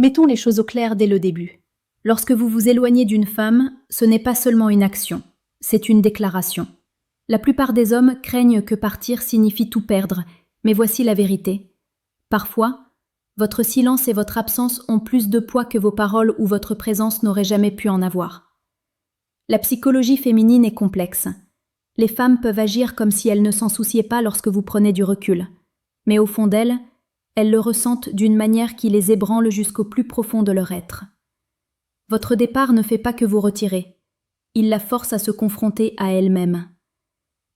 Mettons les choses au clair dès le début. Lorsque vous vous éloignez d'une femme, ce n'est pas seulement une action, c'est une déclaration. La plupart des hommes craignent que partir signifie tout perdre, mais voici la vérité. Parfois, votre silence et votre absence ont plus de poids que vos paroles ou votre présence n'aurait jamais pu en avoir. La psychologie féminine est complexe. Les femmes peuvent agir comme si elles ne s'en souciaient pas lorsque vous prenez du recul. Mais au fond d'elles, elles le ressentent d'une manière qui les ébranle jusqu'au plus profond de leur être. Votre départ ne fait pas que vous retirer. Il la force à se confronter à elle-même.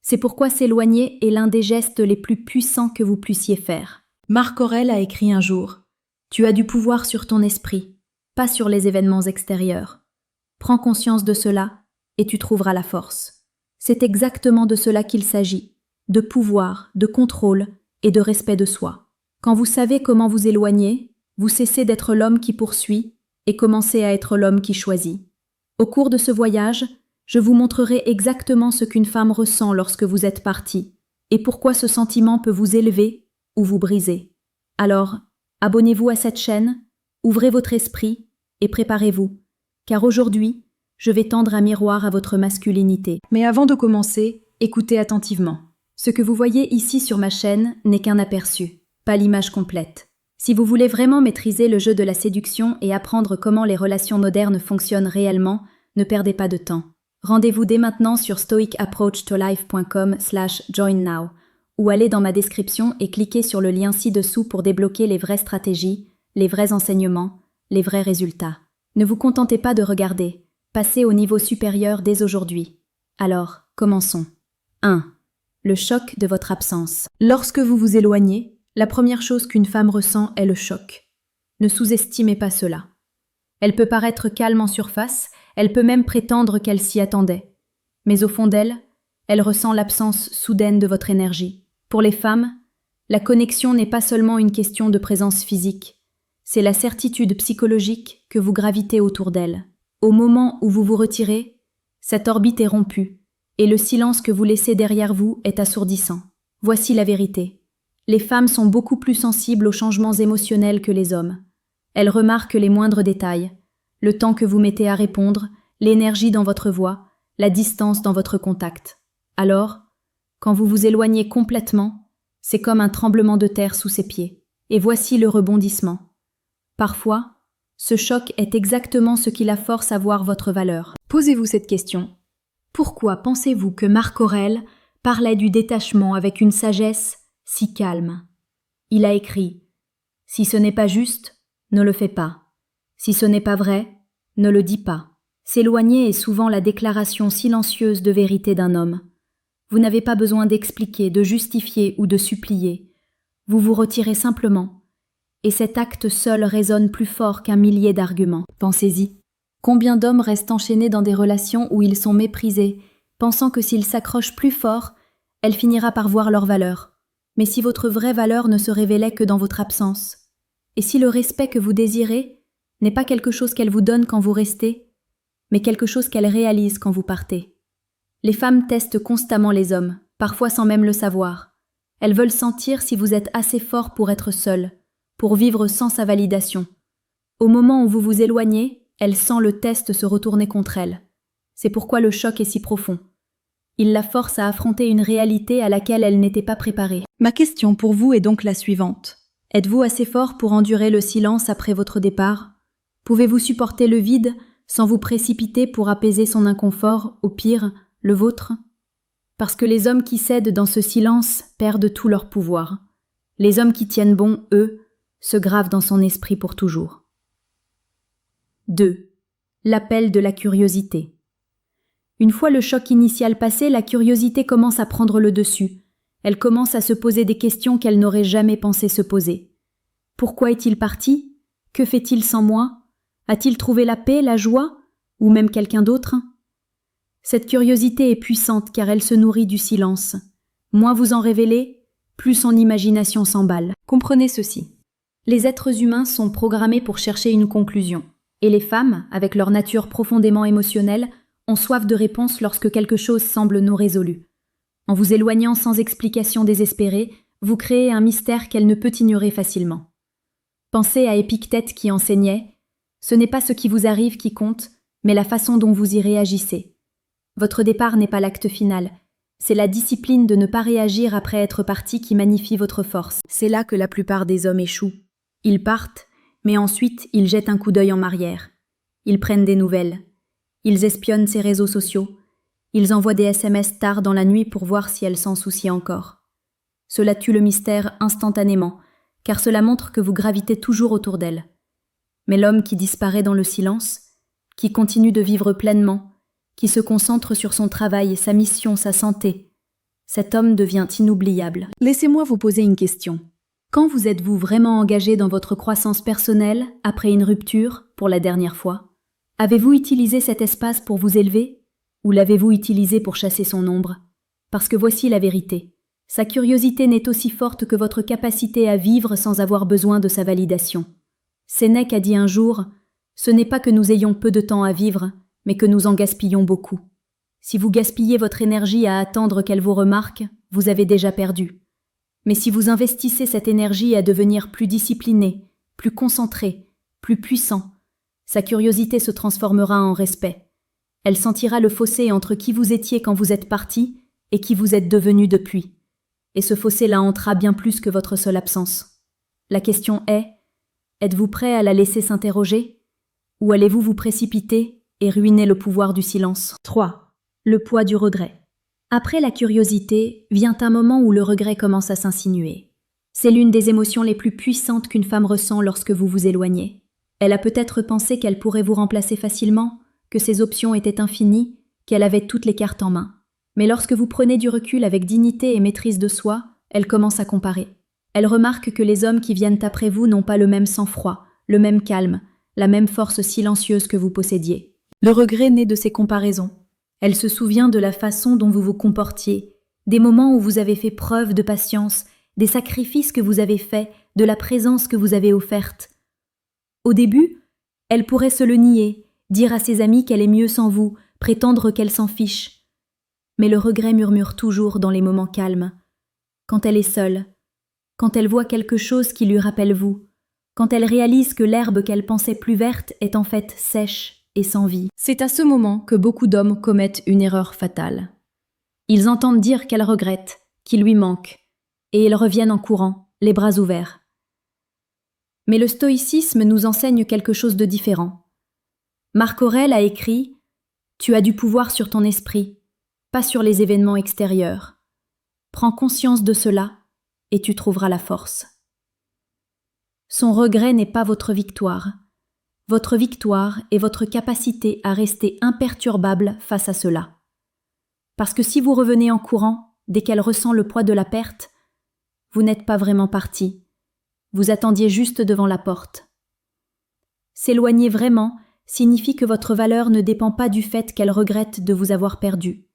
C'est pourquoi s'éloigner est l'un des gestes les plus puissants que vous puissiez faire. Marc Aurèle a écrit un jour « Tu as du pouvoir sur ton esprit, pas sur les événements extérieurs. Prends conscience de cela et tu trouveras la force. » C'est exactement de cela qu'il s'agit, de pouvoir, de contrôle et de respect de soi. Quand vous savez comment vous éloigner, vous cessez d'être l'homme qui poursuit et commencez à être l'homme qui choisit. Au cours de ce voyage, je vous montrerai exactement ce qu'une femme ressent lorsque vous êtes parti et pourquoi ce sentiment peut vous élever ou vous briser. Alors, abonnez-vous à cette chaîne, ouvrez votre esprit et préparez-vous, car aujourd'hui, je vais tendre un miroir à votre masculinité. Mais avant de commencer, écoutez attentivement. Ce que vous voyez ici sur ma chaîne n'est qu'un aperçu, pas l'image complète. Si vous voulez vraiment maîtriser le jeu de la séduction et apprendre comment les relations modernes fonctionnent réellement, ne perdez pas de temps. Rendez-vous dès maintenant sur stoicapproachtolife.com/joinnow ou allez dans ma description et cliquez sur le lien ci-dessous pour débloquer les vraies stratégies, les vrais enseignements, les vrais résultats. Ne vous contentez pas de regarder. Passez au niveau supérieur dès aujourd'hui. Alors, commençons. 1. Le choc de votre absence. Lorsque vous vous éloignez, la première chose qu'une femme ressent est le choc. Ne sous-estimez pas cela. Elle peut paraître calme en surface, elle peut même prétendre qu'elle s'y attendait. Mais au fond d'elle, elle ressent l'absence soudaine de votre énergie. Pour les femmes, la connexion n'est pas seulement une question de présence physique, c'est la certitude psychologique que vous gravitez autour d'elle. Au moment où vous vous retirez, cette orbite est rompue, et le silence que vous laissez derrière vous est assourdissant. Voici la vérité. Les femmes sont beaucoup plus sensibles aux changements émotionnels que les hommes. Elles remarquent les moindres détails, le temps que vous mettez à répondre, l'énergie dans votre voix, la distance dans votre contact. Alors, quand vous vous éloignez complètement, c'est comme un tremblement de terre sous ses pieds. Et voici le rebondissement. Parfois, ce choc est exactement ce qui la force à voir votre valeur. Posez-vous cette question. Pourquoi pensez-vous que Marc Aurèle parlait du détachement avec une sagesse si calme? Il a écrit « Si ce n'est pas juste, ne le fais pas. Si ce n'est pas vrai, ne le dis pas. » S'éloigner est souvent la déclaration silencieuse de vérité d'un homme. Vous n'avez pas besoin d'expliquer, de justifier ou de supplier. Vous vous retirez simplement. Et cet acte seul résonne plus fort qu'un millier d'arguments. Pensez-y. Combien d'hommes restent enchaînés dans des relations où ils sont méprisés, pensant que s'ils s'accrochent plus fort, elle finira par voir leur valeur. Mais si votre vraie valeur ne se révélait que dans votre absence, et si le respect que vous désirez n'est pas quelque chose qu'elle vous donne quand vous restez, mais quelque chose qu'elle réalise quand vous partez. Les femmes testent constamment les hommes, parfois sans même le savoir. Elles veulent sentir si vous êtes assez fort pour être seul, pour vivre sans sa validation. Au moment où vous vous éloignez, elle sent le test se retourner contre elle. C'est pourquoi le choc est si profond. Il la force à affronter une réalité à laquelle elle n'était pas préparée. Ma question pour vous est donc la suivante. Êtes-vous assez fort pour endurer le silence après votre départ? Pouvez-vous supporter le vide sans vous précipiter pour apaiser son inconfort, au pire, le vôtre? Parce que les hommes qui cèdent dans ce silence perdent tout leur pouvoir. Les hommes qui tiennent bon, eux, se gravent dans son esprit pour toujours. 2. L'appel de la curiosité. Une fois le choc initial passé, la curiosité commence à prendre le dessus. Elle commence à se poser des questions qu'elle n'aurait jamais pensé se poser. Pourquoi est-il parti? Que fait-il sans moi? A-t-il trouvé la paix, la joie? Ou même quelqu'un d'autre? Cette curiosité est puissante car elle se nourrit du silence. Moins vous en révélez, plus son imagination s'emballe. Comprenez ceci. Les êtres humains sont programmés pour chercher une conclusion. Et les femmes, avec leur nature profondément émotionnelle, ont soif de réponses lorsque quelque chose semble non résolu. En vous éloignant sans explication désespérée, vous créez un mystère qu'elle ne peut ignorer facilement. Pensez à Épictète qui enseignait « Ce n'est pas ce qui vous arrive qui compte, mais la façon dont vous y réagissez. Votre départ n'est pas l'acte final, c'est la discipline de ne pas réagir après être parti qui magnifie votre force. » C'est là que la plupart des hommes échouent. Ils partent, mais ensuite ils jettent un coup d'œil en arrière. Ils prennent des nouvelles. Ils espionnent ses réseaux sociaux. Ils envoient des SMS tard dans la nuit pour voir si elle s'en soucie encore. Cela tue le mystère instantanément, car cela montre que vous gravitez toujours autour d'elle. Mais l'homme qui disparaît dans le silence, qui continue de vivre pleinement, qui se concentre sur son travail, sa mission, sa santé, cet homme devient inoubliable. Laissez-moi vous poser une question. Quand vous êtes-vous vraiment engagé dans votre croissance personnelle après une rupture pour la dernière fois? Avez-vous utilisé cet espace pour vous élever? Ou l'avez-vous utilisé pour chasser son ombre? Parce que voici la vérité. Sa curiosité n'est aussi forte que votre capacité à vivre sans avoir besoin de sa validation. Sénèque a dit un jour « Ce n'est pas que nous ayons peu de temps à vivre, mais que nous en gaspillons beaucoup. Si vous gaspillez votre énergie à attendre qu'elle vous remarque, vous avez déjà perdu. Mais si vous investissez cette énergie à devenir plus discipliné, plus concentré, plus puissant, sa curiosité se transformera en respect. Elle sentira le fossé entre qui vous étiez quand vous êtes parti et qui vous êtes devenu depuis. Et ce fossé la hantera bien plus que votre seule absence. La question est, êtes-vous prêt à la laisser s'interroger? Ou allez-vous vous précipiter et ruiner le pouvoir du silence? 3. Le poids du regret. Après la curiosité, vient un moment où le regret commence à s'insinuer. C'est l'une des émotions les plus puissantes qu'une femme ressent lorsque vous vous éloignez. Elle a peut-être pensé qu'elle pourrait vous remplacer facilement, que ses options étaient infinies, qu'elle avait toutes les cartes en main. Mais lorsque vous prenez du recul avec dignité et maîtrise de soi, elle commence à comparer. Elle remarque que les hommes qui viennent après vous n'ont pas le même sang-froid, le même calme, la même force silencieuse que vous possédiez. Le regret naît de ces comparaisons. Elle se souvient de la façon dont vous vous comportiez, des moments où vous avez fait preuve de patience, des sacrifices que vous avez faits, de la présence que vous avez offerte. Au début, elle pourrait se le nier, dire à ses amis qu'elle est mieux sans vous, prétendre qu'elle s'en fiche. Mais le regret murmure toujours dans les moments calmes. Quand elle est seule, quand elle voit quelque chose qui lui rappelle vous, quand elle réalise que l'herbe qu'elle pensait plus verte est en fait sèche et sans vie. C'est à ce moment que beaucoup d'hommes commettent une erreur fatale. Ils entendent dire qu'elle regrette, qu'il lui manque, et ils reviennent en courant, les bras ouverts. Mais le stoïcisme nous enseigne quelque chose de différent. Marc Aurèle a écrit « Tu as du pouvoir sur ton esprit, pas sur les événements extérieurs. Prends conscience de cela et tu trouveras la force. » Son regret n'est pas votre victoire. Votre victoire est votre capacité à rester imperturbable face à cela. Parce que si vous revenez en courant, dès qu'elle ressent le poids de la perte, vous n'êtes pas vraiment parti. Vous attendiez juste devant la porte. S'éloigner vraiment signifie que votre valeur ne dépend pas du fait qu'elle regrette de vous avoir perdu.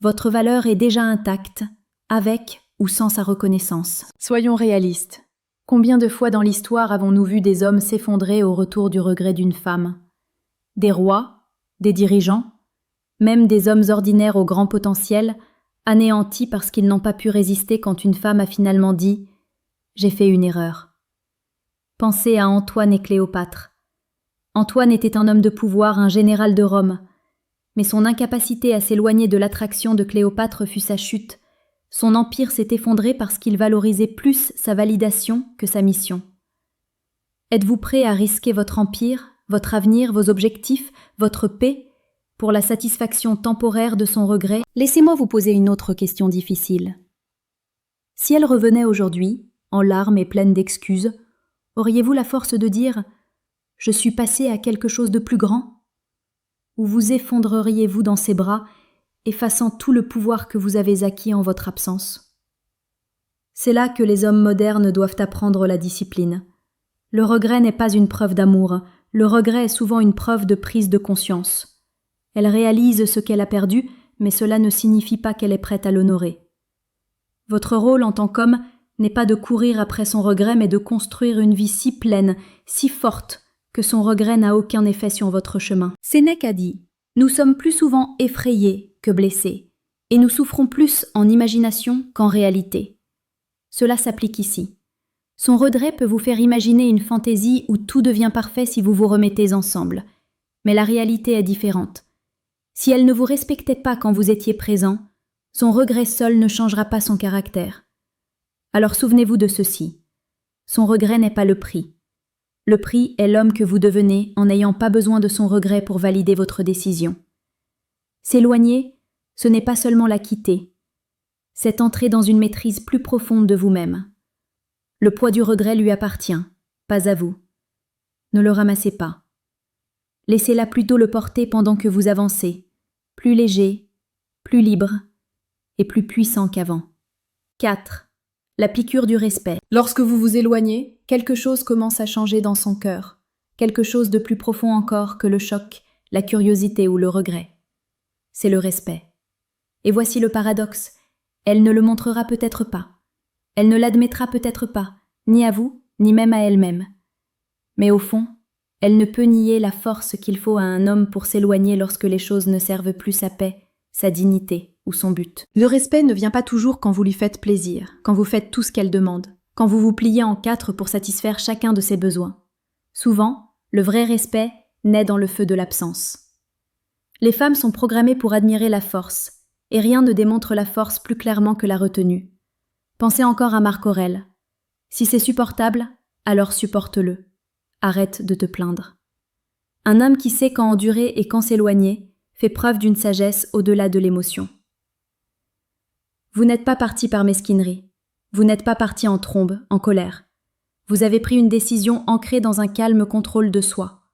Votre valeur est déjà intacte, avec ou sans sa reconnaissance. Soyons réalistes. Combien de fois dans l'histoire avons-nous vu des hommes s'effondrer au retour du regret d'une femme? Des rois, des dirigeants, même des hommes ordinaires au grand potentiel, anéantis parce qu'ils n'ont pas pu résister quand une femme a finalement dit « J'ai fait une erreur ». Pensez à Antoine et Cléopâtre. Antoine était un homme de pouvoir, un général de Rome. Mais son incapacité à s'éloigner de l'attraction de Cléopâtre fut sa chute. Son empire s'est effondré parce qu'il valorisait plus sa validation que sa mission. Êtes-vous prêt à risquer votre empire, votre avenir, vos objectifs, votre paix, pour la satisfaction temporaire de son regret? Laissez-moi vous poser une autre question difficile. Si elle revenait aujourd'hui, en larmes et pleine d'excuses, auriez-vous la force de dire « Je suis passé à quelque chose de plus grand » ou vous effondreriez-vous dans ses bras, effaçant tout le pouvoir que vous avez acquis en votre absence? C'est là que les hommes modernes doivent apprendre la discipline. Le regret n'est pas une preuve d'amour, le regret est souvent une preuve de prise de conscience. Elle réalise ce qu'elle a perdu, mais cela ne signifie pas qu'elle est prête à l'honorer. Votre rôle en tant qu'homme n'est pas de courir après son regret, mais de construire une vie si pleine, si forte, que son regret n'a aucun effet sur votre chemin. Sénèque a dit « Nous sommes plus souvent effrayés que blessés, et nous souffrons plus en imagination qu'en réalité. » Cela s'applique ici. Son regret peut vous faire imaginer une fantaisie où tout devient parfait si vous vous remettez ensemble. Mais la réalité est différente. Si elle ne vous respectait pas quand vous étiez présent, son regret seul ne changera pas son caractère. Alors souvenez-vous de ceci. Son regret n'est pas le prix. Le prix est l'homme que vous devenez en n'ayant pas besoin de son regret pour valider votre décision. S'éloigner, ce n'est pas seulement la quitter. C'est entrer dans une maîtrise plus profonde de vous-même. Le poids du regret lui appartient, pas à vous. Ne le ramassez pas. Laissez-la plutôt le porter pendant que vous avancez, plus léger, plus libre et plus puissant qu'avant. 4. La piqûre du respect. Lorsque vous vous éloignez, quelque chose commence à changer dans son cœur, quelque chose de plus profond encore que le choc, la curiosité ou le regret. C'est le respect. Et voici le paradoxe, elle ne le montrera peut-être pas. Elle ne l'admettra peut-être pas, ni à vous, ni même à elle-même. Mais au fond, elle ne peut nier la force qu'il faut à un homme pour s'éloigner lorsque les choses ne servent plus sa paix, sa dignité ou son but. Le respect ne vient pas toujours quand vous lui faites plaisir, quand vous faites tout ce qu'elle demande, quand vous vous pliez en 4 pour satisfaire chacun de ses besoins. Souvent, le vrai respect naît dans le feu de l'absence. Les femmes sont programmées pour admirer la force, et rien ne démontre la force plus clairement que la retenue. Pensez encore à Marc Aurèle. Si c'est supportable, alors supporte-le. Arrête de te plaindre. Un homme qui sait quand endurer et quand s'éloigner fait preuve d'une sagesse au-delà de l'émotion. Vous n'êtes pas parti par mesquinerie. Vous n'êtes pas parti en trombe, en colère. Vous avez pris une décision ancrée dans un calme contrôle de soi.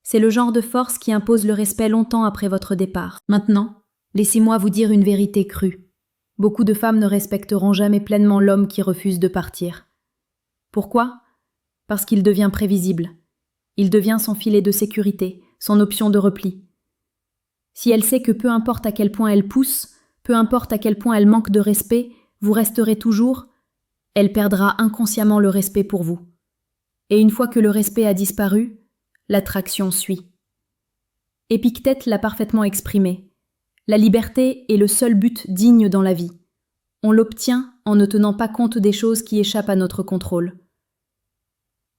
C'est le genre de force qui impose le respect longtemps après votre départ. Maintenant, laissez-moi vous dire une vérité crue. Beaucoup de femmes ne respecteront jamais pleinement l'homme qui refuse de partir. Pourquoi ? Parce qu'il devient prévisible. Il devient son filet de sécurité, son option de repli. Si elle sait que peu importe à quel point elle pousse, peu importe à quel point elle manque de respect, vous resterez toujours, elle perdra inconsciemment le respect pour vous. Et une fois que le respect a disparu, l'attraction suit. Épictète l'a parfaitement exprimé. La liberté est le seul but digne dans la vie. On l'obtient en ne tenant pas compte des choses qui échappent à notre contrôle.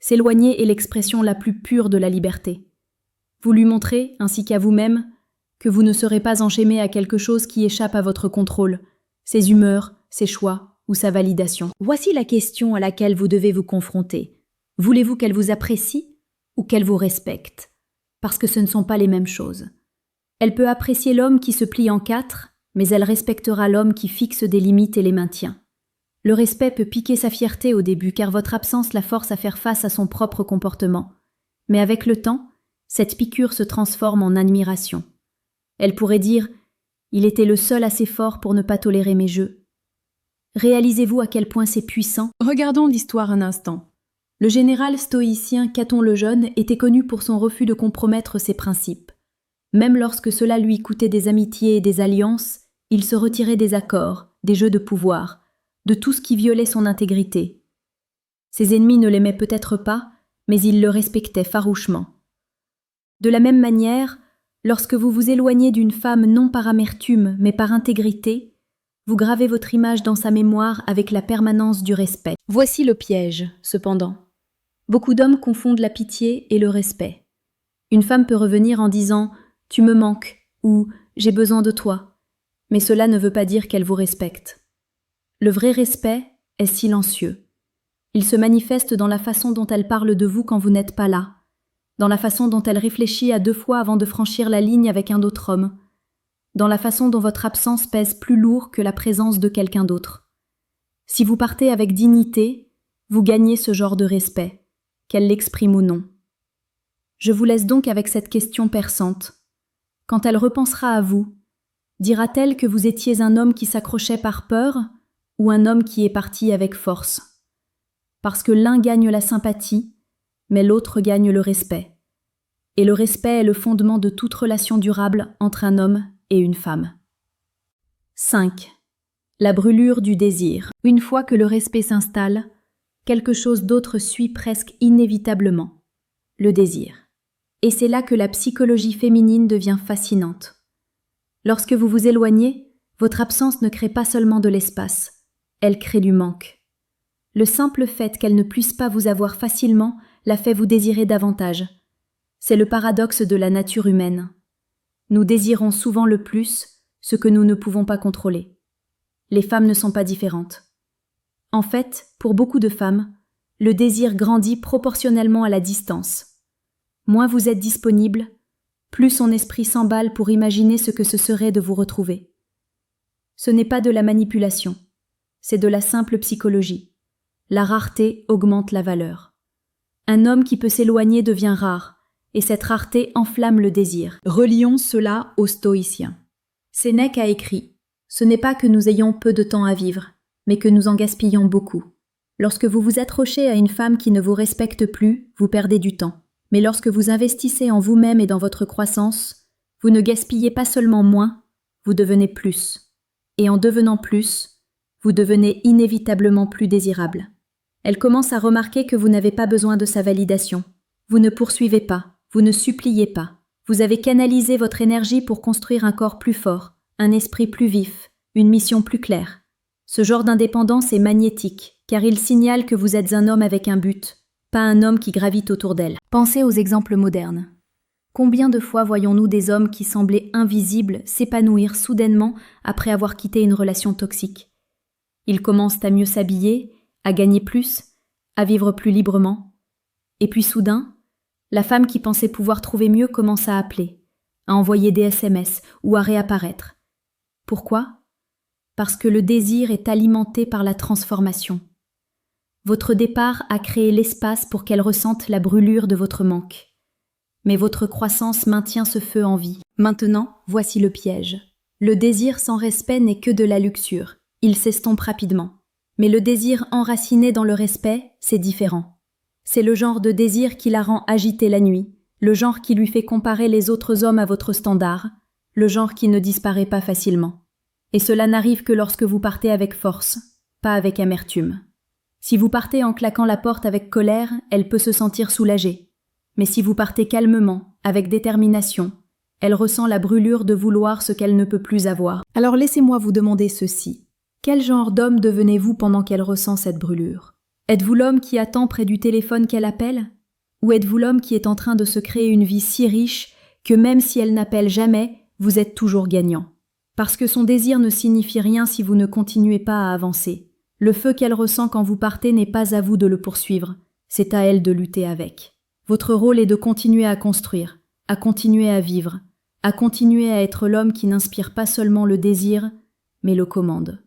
S'éloigner est l'expression la plus pure de la liberté. Vous lui montrez, ainsi qu'à vous-même, que vous ne serez pas enchaîné à quelque chose qui échappe à votre contrôle, ses humeurs, ses choix ou sa validation. Voici la question à laquelle vous devez vous confronter. Voulez-vous qu'elle vous apprécie ou qu'elle vous respecte ? Parce que ce ne sont pas les mêmes choses. Elle peut apprécier l'homme qui se plie en 4, mais elle respectera l'homme qui fixe des limites et les maintient. Le respect peut piquer sa fierté au début car votre absence la force à faire face à son propre comportement. Mais avec le temps, cette piqûre se transforme en admiration. Elle pourrait dire « Il était le seul assez fort pour ne pas tolérer mes jeux ». Réalisez-vous à quel point c'est puissant ? Regardons l'histoire un instant. Le général stoïcien Caton le Jeune était connu pour son refus de compromettre ses principes. Même lorsque cela lui coûtait des amitiés et des alliances, il se retirait des accords, des jeux de pouvoir, de tout ce qui violait son intégrité. Ses ennemis ne l'aimaient peut-être pas, mais ils le respectaient farouchement. De la même manière, lorsque vous vous éloignez d'une femme non par amertume, mais par intégrité, vous gravez votre image dans sa mémoire avec la permanence du respect. Voici le piège, cependant. Beaucoup d'hommes confondent la pitié et le respect. Une femme peut revenir en disant « Tu me manques » ou « J'ai besoin de toi », mais cela ne veut pas dire qu'elle vous respecte. Le vrai respect est silencieux. Il se manifeste dans la façon dont elle parle de vous quand vous n'êtes pas là, dans la façon dont elle réfléchit à 2 fois avant de franchir la ligne avec un autre homme, dans la façon dont votre absence pèse plus lourd que la présence de quelqu'un d'autre. Si vous partez avec dignité, vous gagnez ce genre de respect, qu'elle l'exprime ou non. Je vous laisse donc avec cette question perçante. Quand elle repensera à vous, dira-t-elle que vous étiez un homme qui s'accrochait par peur ou un homme qui est parti avec force ? Parce que l'un gagne la sympathie, mais l'autre gagne le respect. Et le respect est le fondement de toute relation durable entre un homme et une femme. 5. La brûlure du désir. Une fois que le respect s'installe, quelque chose d'autre suit presque inévitablement, le désir. Et c'est là que la psychologie féminine devient fascinante. Lorsque vous vous éloignez, votre absence ne crée pas seulement de l'espace, elle crée du manque. Le simple fait qu'elle ne puisse pas vous avoir facilement la fait vous désirer davantage. C'est le paradoxe de la nature humaine. Nous désirons souvent le plus ce que nous ne pouvons pas contrôler. Les femmes ne sont pas différentes. En fait, pour beaucoup de femmes, le désir grandit proportionnellement à la distance. Moins vous êtes disponible, plus son esprit s'emballe pour imaginer ce que ce serait de vous retrouver. Ce n'est pas de la manipulation, c'est de la simple psychologie. La rareté augmente la valeur. Un homme qui peut s'éloigner devient rare, et cette rareté enflamme le désir. Relions cela aux stoïciens. Sénèque a écrit « Ce n'est pas que nous ayons peu de temps à vivre, mais que nous en gaspillons beaucoup. Lorsque vous vous accrochez à une femme qui ne vous respecte plus, vous perdez du temps. Mais lorsque vous investissez en vous-même et dans votre croissance, vous ne gaspillez pas seulement moins, vous devenez plus. Et en devenant plus, vous devenez inévitablement plus désirable. Elle commence à remarquer que vous n'avez pas besoin de sa validation. Vous ne poursuivez pas, vous ne suppliez pas. Vous avez canalisé votre énergie pour construire un corps plus fort, un esprit plus vif, une mission plus claire. Ce genre d'indépendance est magnétique, car il signale que vous êtes un homme avec un but, pas un homme qui gravite autour d'elle. Pensez aux exemples modernes. Combien de fois voyons-nous des hommes qui semblaient invisibles s'épanouir soudainement après avoir quitté une relation toxique? Ils commencent à mieux s'habiller, à gagner plus, à vivre plus librement. Et puis soudain, la femme qui pensait pouvoir trouver mieux commence à appeler, à envoyer des SMS ou à réapparaître. Pourquoi? Parce que le désir est alimenté par la transformation. Votre départ a créé l'espace pour qu'elle ressente la brûlure de votre manque. Mais votre croissance maintient ce feu en vie. Maintenant, voici le piège. Le désir sans respect n'est que de la luxure. Il s'estompe rapidement. Mais le désir enraciné dans le respect, c'est différent. C'est le genre de désir qui la rend agitée la nuit, le genre qui lui fait comparer les autres hommes à votre standard, le genre qui ne disparaît pas facilement. Et cela n'arrive que lorsque vous partez avec force, pas avec amertume. Si vous partez en claquant la porte avec colère, elle peut se sentir soulagée. Mais si vous partez calmement, avec détermination, elle ressent la brûlure de vouloir ce qu'elle ne peut plus avoir. Alors laissez-moi vous demander ceci. Quel genre d'homme devenez-vous pendant qu'elle ressent cette brûlure? Êtes-vous l'homme qui attend près du téléphone qu'elle appelle? Ou êtes-vous l'homme qui est en train de se créer une vie si riche que même si elle n'appelle jamais, vous êtes toujours gagnant? Parce que son désir ne signifie rien si vous ne continuez pas à avancer. Le feu qu'elle ressent quand vous partez n'est pas à vous de le poursuivre, c'est à elle de lutter avec. Votre rôle est de continuer à construire, à continuer à vivre, à continuer à être l'homme qui n'inspire pas seulement le désir, mais le commande.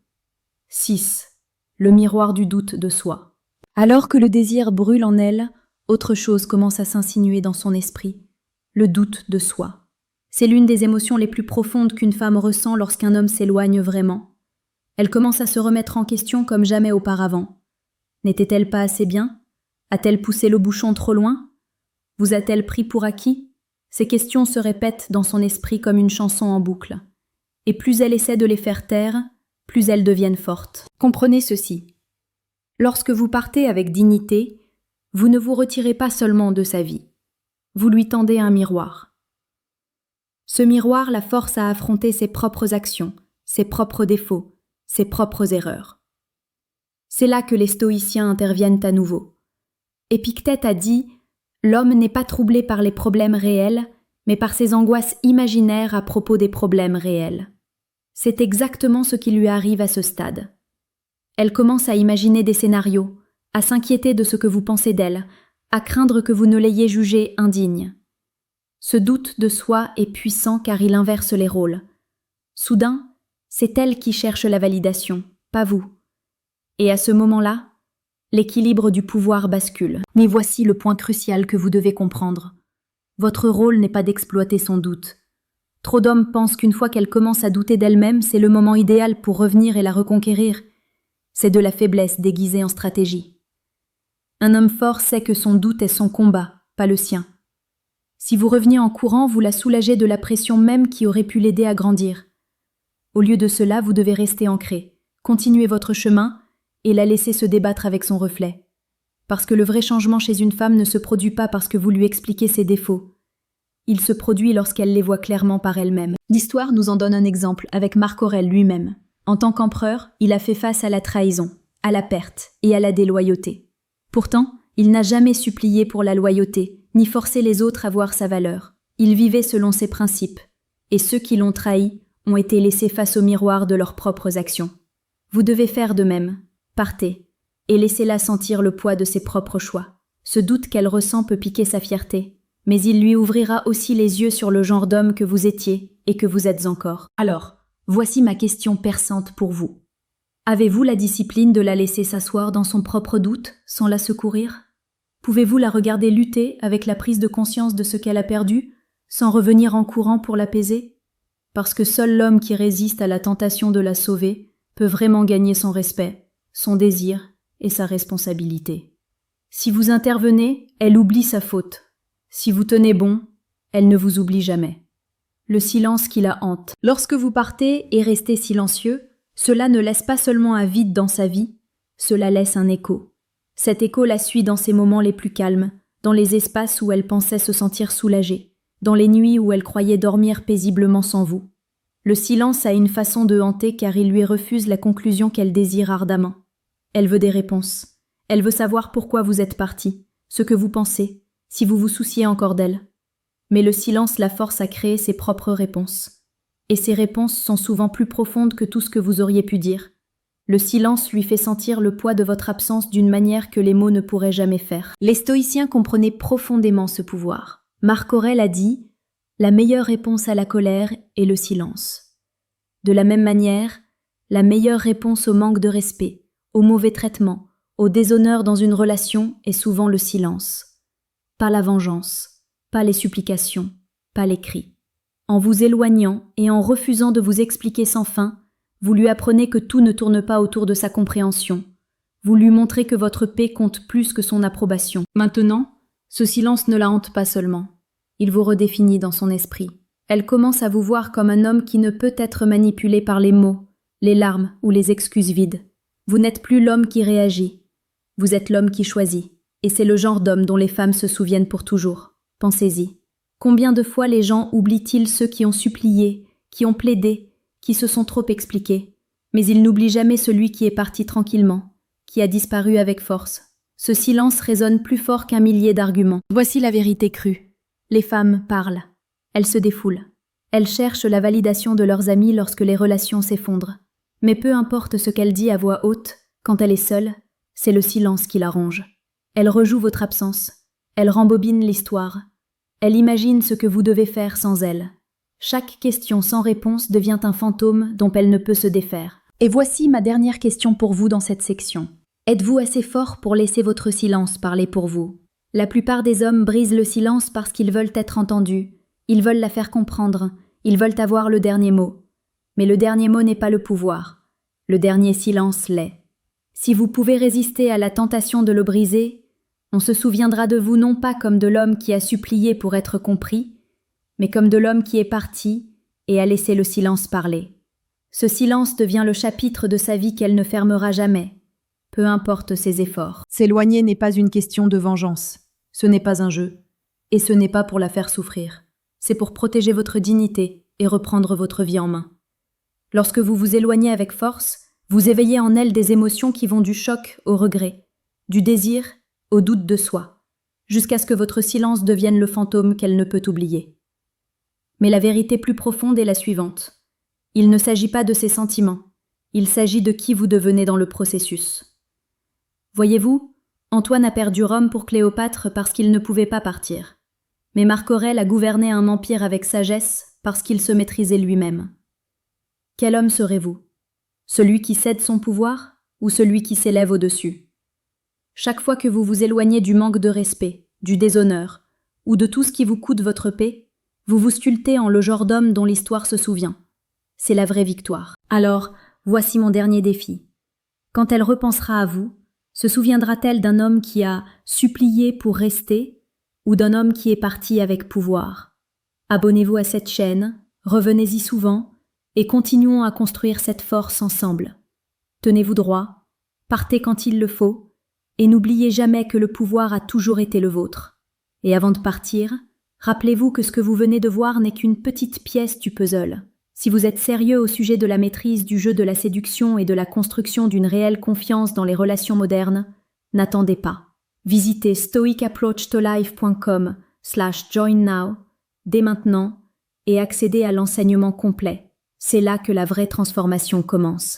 6. Le miroir du doute de soi. Alors que le désir brûle en elle, autre chose commence à s'insinuer dans son esprit, le doute de soi. C'est l'une des émotions les plus profondes qu'une femme ressent lorsqu'un homme s'éloigne vraiment. Elle commence à se remettre en question comme jamais auparavant. N'était-elle pas assez bien? A-t-elle poussé le bouchon trop loin? Vous a-t-elle pris pour acquis? Ces questions se répètent dans son esprit comme une chanson en boucle. Et plus elle essaie de les faire taire, plus elles deviennent fortes. Comprenez ceci. Lorsque vous partez avec dignité, vous ne vous retirez pas seulement de sa vie. Vous lui tendez un miroir. Ce miroir la force à affronter ses propres actions, ses propres défauts, ses propres erreurs. C'est là que les stoïciens interviennent à nouveau. Épictète a dit « L'homme n'est pas troublé par les problèmes réels, mais par ses angoisses imaginaires à propos des problèmes réels. » C'est exactement ce qui lui arrive à ce stade. Elle commence à imaginer des scénarios, à s'inquiéter de ce que vous pensez d'elle, à craindre que vous ne l'ayez jugée indigne. Ce doute de soi est puissant car il inverse les rôles. Soudain, c'est elle qui cherche la validation, pas vous. Et à ce moment-là, l'équilibre du pouvoir bascule. Mais voici le point crucial que vous devez comprendre. Votre rôle n'est pas d'exploiter son doute. Trop d'hommes pensent qu'une fois qu'elle commence à douter d'elle-même, c'est le moment idéal pour revenir et la reconquérir. C'est de la faiblesse déguisée en stratégie. Un homme fort sait que son doute est son combat, pas le sien. Si vous reveniez en courant, vous la soulagez de la pression même qui aurait pu l'aider à grandir. Au lieu de cela, vous devez rester ancré, continuer votre chemin et la laisser se débattre avec son reflet. Parce que le vrai changement chez une femme ne se produit pas parce que vous lui expliquez ses défauts. Il se produit lorsqu'elle les voit clairement par elle-même. L'histoire nous en donne un exemple avec Marc Aurèle lui-même. En tant qu'empereur, il a fait face à la trahison, à la perte et à la déloyauté. Pourtant, il n'a jamais supplié pour la loyauté, ni forcé les autres à voir sa valeur. Il vivait selon ses principes, et ceux qui l'ont trahi ont été laissés face au miroir de leurs propres actions. Vous devez faire de même. Partez, et laissez-la sentir le poids de ses propres choix. Ce doute qu'elle ressent peut piquer sa fierté, mais il lui ouvrira aussi les yeux sur le genre d'homme que vous étiez et que vous êtes encore. Alors, voici ma question perçante pour vous. Avez-vous la discipline de la laisser s'asseoir dans son propre doute, sans la secourir? Pouvez-vous la regarder lutter avec la prise de conscience de ce qu'elle a perdu, sans revenir en courant pour l'apaiser? Parce que seul l'homme qui résiste à la tentation de la sauver peut vraiment gagner son respect, son désir et sa responsabilité. Si vous intervenez, elle oublie sa faute. Si vous tenez bon, elle ne vous oublie jamais. Le silence qui la hante. Lorsque vous partez et restez silencieux, cela ne laisse pas seulement un vide dans sa vie, cela laisse un écho. Cet écho la suit dans ses moments les plus calmes, dans les espaces où elle pensait se sentir soulagée, dans les nuits où elle croyait dormir paisiblement sans vous. Le silence a une façon de hanter car il lui refuse la conclusion qu'elle désire ardemment. Elle veut des réponses. Elle veut savoir pourquoi vous êtes parti, ce que vous pensez, si vous vous souciez encore d'elle. Mais le silence la force à créer ses propres réponses. Et ces réponses sont souvent plus profondes que tout ce que vous auriez pu dire. Le silence lui fait sentir le poids de votre absence d'une manière que les mots ne pourraient jamais faire. Les stoïciens comprenaient profondément ce pouvoir. Marc Aurèle a dit « La meilleure réponse à la colère est le silence ». De la même manière, la meilleure réponse au manque de respect, au mauvais traitement, au déshonneur dans une relation est souvent le silence. Pas la vengeance, pas les supplications, pas les cris. En vous éloignant et en refusant de vous expliquer sans fin, vous lui apprenez que tout ne tourne pas autour de sa compréhension. Vous lui montrez que votre paix compte plus que son approbation. Maintenant, ce silence ne la hante pas seulement. Il vous redéfinit dans son esprit. Elle commence à vous voir comme un homme qui ne peut être manipulé par les mots, les larmes ou les excuses vides. Vous n'êtes plus l'homme qui réagit. Vous êtes l'homme qui choisit. Et c'est le genre d'homme dont les femmes se souviennent pour toujours. Pensez-y. Combien de fois les gens oublient-ils ceux qui ont supplié, qui ont plaidé, qui se sont trop expliqués? Mais ils n'oublient jamais celui qui est parti tranquillement, qui a disparu avec force. Ce silence résonne plus fort qu'un millier d'arguments. Voici la vérité crue. Les femmes parlent. Elles se défoulent. Elles cherchent la validation de leurs amis lorsque les relations s'effondrent. Mais peu importe ce qu'elle dit à voix haute, quand elle est seule, c'est le silence qui la ronge. Elle rejoue votre absence. Elle rembobine l'histoire. Elle imagine ce que vous devez faire sans elle. Chaque question sans réponse devient un fantôme dont elle ne peut se défaire. Et voici ma dernière question pour vous dans cette section. Êtes-vous assez fort pour laisser votre silence parler pour vous? La plupart des hommes brisent le silence parce qu'ils veulent être entendus. Ils veulent la faire comprendre. Ils veulent avoir le dernier mot. Mais le dernier mot n'est pas le pouvoir. Le dernier silence l'est. Si vous pouvez résister à la tentation de le briser, on se souviendra de vous non pas comme de l'homme qui a supplié pour être compris, mais comme de l'homme qui est parti et a laissé le silence parler. Ce silence devient le chapitre de sa vie qu'elle ne fermera jamais, peu importe ses efforts. S'éloigner n'est pas une question de vengeance, ce n'est pas un jeu, et ce n'est pas pour la faire souffrir. C'est pour protéger votre dignité et reprendre votre vie en main. Lorsque vous vous éloignez avec force, vous éveillez en elle des émotions qui vont du choc au regret, du désir au doute de soi, jusqu'à ce que votre silence devienne le fantôme qu'elle ne peut oublier. Mais la vérité plus profonde est la suivante. Il ne s'agit pas de ses sentiments, il s'agit de qui vous devenez dans le processus. Voyez-vous, Antoine a perdu Rome pour Cléopâtre parce qu'il ne pouvait pas partir. Mais Marc Aurèle a gouverné un empire avec sagesse parce qu'il se maîtrisait lui-même. Quel homme serez-vous? Celui qui cède son pouvoir ou celui qui s'élève au-dessus? Chaque fois que vous vous éloignez du manque de respect, du déshonneur, ou de tout ce qui vous coûte votre paix, vous vous sculptez en le genre d'homme dont l'histoire se souvient. C'est la vraie victoire. Alors, voici mon dernier défi. Quand elle repensera à vous, se souviendra-t-elle d'un homme qui a supplié pour rester ou d'un homme qui est parti avec pouvoir? Abonnez-vous à cette chaîne, revenez-y souvent et continuons à construire cette force ensemble. Tenez-vous droit, partez quand il le faut, et n'oubliez jamais que le pouvoir a toujours été le vôtre. Et avant de partir, rappelez-vous que ce que vous venez de voir n'est qu'une petite pièce du puzzle. Si vous êtes sérieux au sujet de la maîtrise du jeu de la séduction et de la construction d'une réelle confiance dans les relations modernes, n'attendez pas. Visitez stoicapproachtolife.com/join now dès maintenant et accédez à l'enseignement complet. C'est là que la vraie transformation commence.